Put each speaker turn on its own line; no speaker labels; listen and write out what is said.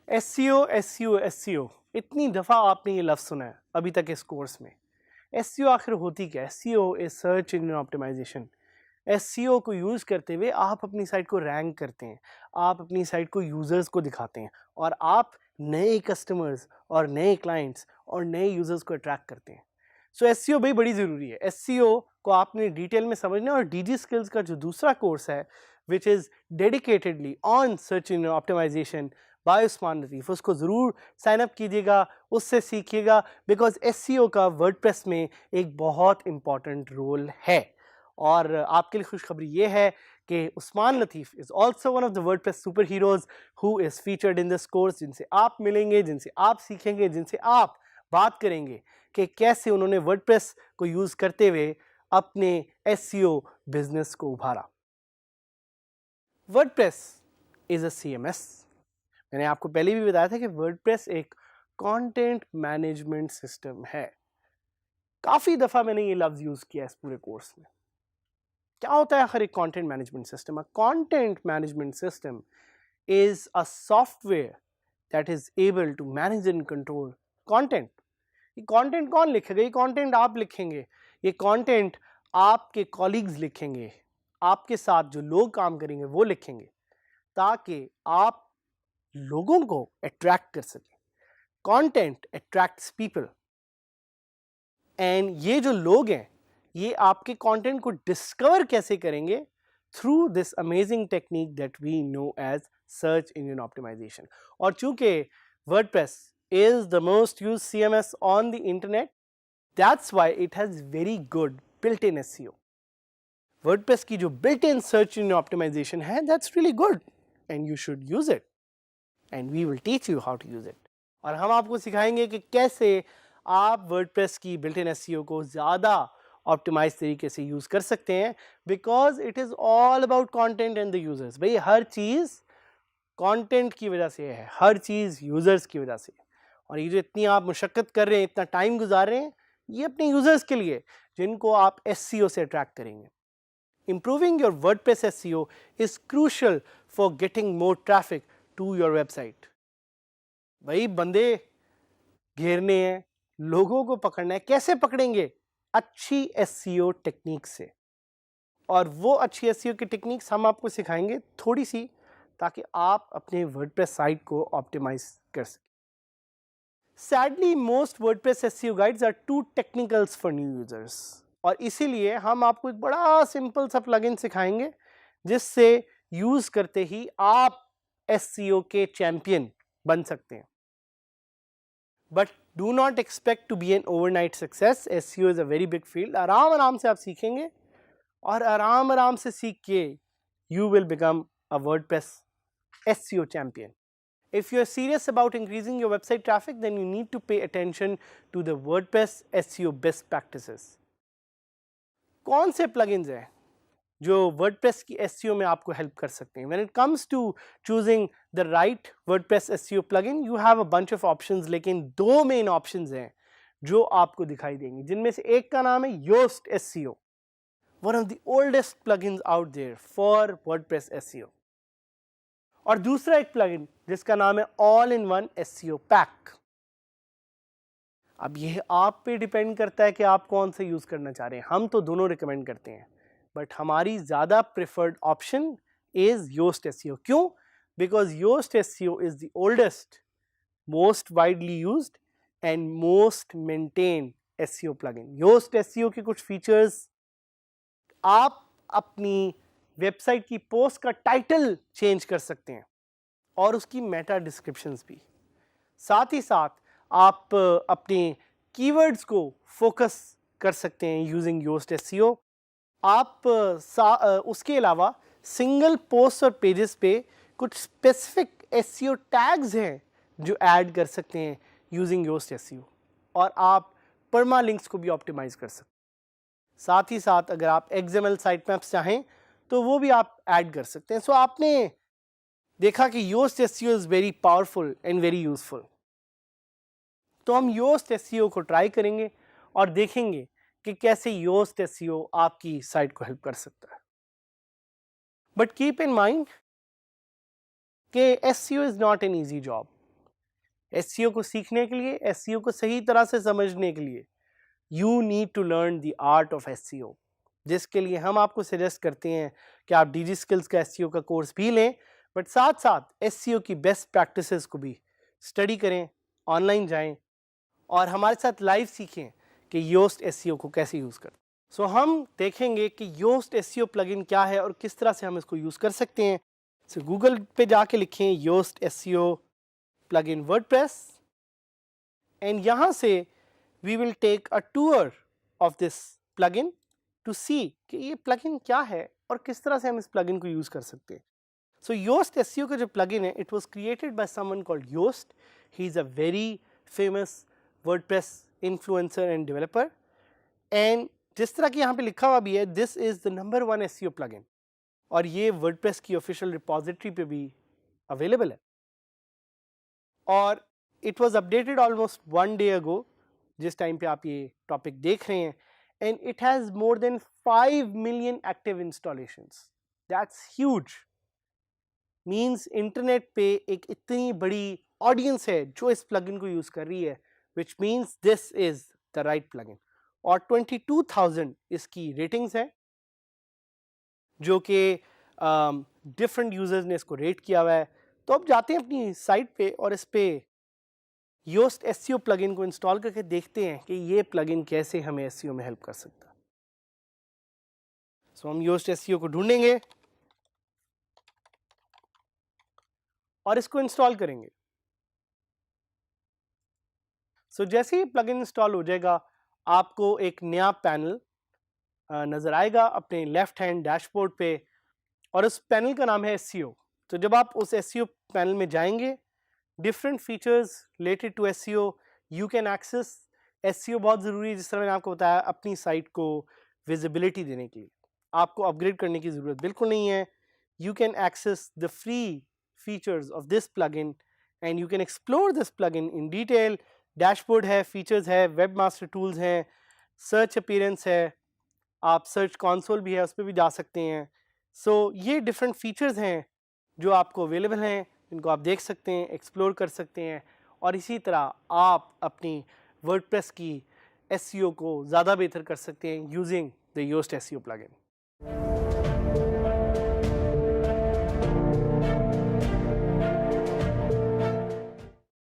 SEO, SEO, SEO, इतनी दफ़ा आपने ये लफ्ज़ सुना है अभी तक इस कोर्स में। SEO आखिर होती क्या है? SEO is search engine optimisation. SEO को यूज़ करते हुए आप अपनी साइट को रैंक करते हैं, आप अपनी साइट को यूज़र्स को दिखाते हैं और आप नए कस्टमर्स और नए क्लाइंट्स और नए यूज़र्स को अट्रैक्ट करते हैं। सो SEO भाई बड़ी ज़रूरी है। SEO को आपने डिटेल में समझना है और DG स्किल्स का जो दूसरा कोर्स है which is dedicatedly on search engine optimization by Usman Latif, उसको ज़रूर साइन अप कीजिएगा, उससे सीखिएगा बिकॉज SEO का वर्डप्रेस में एक बहुत इंपॉर्टेंट रोल है। और आपके लिए खुशखबरी ये है कि Usman Latif is also one of the WordPress super heroes who is featured in this course, जिनसे आप मिलेंगे, जिनसे आप सीखेंगे, जिनसे आप बात करेंगे कि कैसे उन्होंने वर्डप्रेस को यूज़ करते हुए अपने SEO बिजनेस को उभारा। WordPress is a CMS। मैंने आपको पहले भी बताया था कि वर्डप्रेस एक कंटेंट मैनेजमेंट सिस्टम है। काफ़ी दफ़ा मैंने ये लफ्ज़ यूज़ किया इस पूरे कोर्स में। क्या होता है आखिर एक content management system? A content management system is a software that is able to manage and control content. ये कंटेंट कौन लिखेगा? ये कंटेंट आप लिखेंगे, ये कंटेंट आपके कॉलीग्स लिखेंगे, आपके साथ जो लोग काम करेंगे वो लिखेंगे, ताकि आप लोगों को अट्रैक्ट कर सकें। कंटेंट अट्रैक्ट्स पीपल एंड ये जो लोग हैं ये आपके कंटेंट को डिस्कवर कैसे करेंगे? Through this amazing technique that we know as search engine optimisation. और चूंकि WordPress is the most used CMS on the internet, that's why it has very good built-in SEO. WordPress की जो built-in search engine optimization है, that's really good and you should use it and we will teach you how to use it. और हम आपको सिखाएंगे कि कैसे आप WordPress की built-in SEO को ज़्यादा ऑप्टिमाइज तरीके से यूज़ कर सकते हैं because it is all about content and the users। भाई हर चीज़ कंटेंट की वजह से है, हर चीज़ यूज़र्स की वजह से। और ये जो इतनी आप मुशक्क़त कर रहे हैं, इतना टाइम गुजार रहे हैं, ये अपने यूज़र्स के लिए जिनको आप SEO से अट्रैक्ट करेंगे। Improving your WordPress SEO is crucial for getting more traffic to your website। भाई बंदे घेरने हैं, लोगों को पकड़ना है, कैसे पकड़ेंगे? अच्छी SEO टेक्निक से। और वो अच्छी SEO की टेक्निक्स हम आपको सिखाएंगे थोड़ी सी, ताकि आप अपने वर्डप्रेस साइट को ऑप्टिमाइज कर सकें। Sadly most WordPress SEO guides are too technicals for new users, और इसीलिए हम आपको एक बड़ा सिंपल सा प्लगइन सिखाएंगे जिससे यूज करते ही आप SEO के चैंपियन बन सकते हैं। But do not expect to be an overnight success. SEO is a very big field. आराम आराम से आप सीखेंगे और आराम आराम से सीख के you will become a WordPress SEO champion. If you are serious about increasing your website traffic, then you need to pay attention to the WordPress SEO best practices. कौन से plugins हैं जो WordPress की SEO में आपको help कर सकते हैं? When it comes to choosing the right WordPress SEO plugin, you have a bunch of options, लेकिन दो main options हैं जो आपको दिखाई देंगी, जिनमें से एक का नाम है Yoast SEO, one of the oldest plugins out there for WordPress SEO, और दूसरा एक प्लगइन जिसका नाम है all in one SEO pack. अब यह आप पे डिपेंड करता है कि आप कौन सा यूज करना चाह रहे हैं। हम तो दोनों रिकमेंड करते हैं, बट हमारी ज्यादा preferred option is Yoast SEO। क्यों? Because Yoast SEO is the oldest, most widely used and most maintained SEO plugin. Yoast SEO के कुछ फीचर्स, आप अपनी वेबसाइट की पोस्ट का टाइटल चेंज कर सकते हैं और उसकी मेटा डिस्क्रिप्शंस भी। साथ ही साथ आप अपने कीवर्ड्स को फोकस कर सकते हैं यूजिंग योस्ट SEO। आप उसके अलावा सिंगल पोस्ट और पेजेस पे कुछ स्पेसिफिक SEO टैग्स हैं जो ऐड कर सकते हैं यूजिंग योस्ट SEO, और आप परमा लिंक्स को भी ऑप्टिमाइज कर सकते हैं। साथ ही साथ अगर आप XML साइटमैप्स चाहें तो वो भी आप ऐड कर सकते हैं। सो आपने देखा कि Yoast SEO is very powerful and very useful. तो हम Yoast SEO को ट्राई करेंगे और देखेंगे कि कैसे Yoast SEO आपकी साइट को हेल्प कर सकता है। बट कीप इन माइंड कि SEO is not an easy job. SEO को सीखने के लिए, SEO को सही तरह से समझने के लिए you need to learn the art of SEO, जिसके लिए हम आपको सजेस्ट करते हैं कि आप DG स्किल्स का SEO का कोर्स भी लें, बट साथ साथ SEO की बेस्ट प्रैक्टिसेस को भी स्टडी करें, ऑनलाइन जाएं और हमारे साथ लाइव सीखें कि Yoast SEO को कैसे यूज़ करते हैं। सो हम देखेंगे कि Yoast SEO प्लगइन क्या है और किस तरह से हम इसको यूज़ कर सकते हैं। सो गूगल पे जाके लिखें Yoast SEO plugin WordPress and यहाँ से we will take a tour of this plugin to see कि ये plugin क्या है और किस तरह से हम इस plugin को यूज़ कर सकते हैं। So Yoast SEO का जो plugin है, it was created by someone called Yoast. He is a very famous WordPress influencer and developer. And जिस तरह कि यहाँ पे लिखा हुआ भी है, this is the #1 SEO plugin. और ये WordPress की official repository पे भी available है। और it was updated almost 1 day ago, जिस टाइम पे आप ये टॉपिक देख रहे हैं, and it has more than 5 million active installations. That's huge. Means internet पे एक इतनी बड़ी ऑडियंस है जो इस प्लगइन को यूज कर रही है, which means this is the right plugin. और 22,000 इसकी रेटिंग्स हैं जो कि डिफरेंट यूजर्स ने इसको रेट किया हुआ है। तो अब जाते हैं अपनी साइट पे और इस पे Yoast SEO प्लगइन को इंस्टॉल करके देखते हैं कि ये प्लगइन कैसे हमें SEO में हेल्प कर सकता है। सो हम Yoast SEO को ढूंढेंगे और इसको इंस्टॉल करेंगे। सो जैसे ही प्लगइन इंस्टॉल हो जाएगा, आपको एक नया पैनल नजर आएगा अपने लेफ्ट हैंड डैशबोर्ड पे और उस पैनल का नाम है SEO। तो जब आप उस SEO पैनल में जाएंगे, different features related to SEO you can access. SEO बहुत ज़रूरी है, जिस तरह मैंने आपको बताया, अपनी साइट को विजिबिलिटी देने के लिए आपको अपग्रेड करने की ज़रूरत बिल्कुल नहीं है। You can access the free features of this plugin and you can explore this plugin in detail. Dashboard है, फीचर्स है, वेब मास्टर टूल्स हैं, सर्च अपीयरेंस है, आप सर्च कंसोल भी है उस पर भी जा सकते हैं। सो ये डिफरेंट फीचर्स हैं जो आपको अवेलेबल हैं, इनको आप देख सकते हैं, एक्सप्लोर कर सकते हैं और इसी तरह आप अपनी वर्डप्रेस की SEO को ज़्यादा बेहतर कर सकते हैं using the Yoast SEO plugin.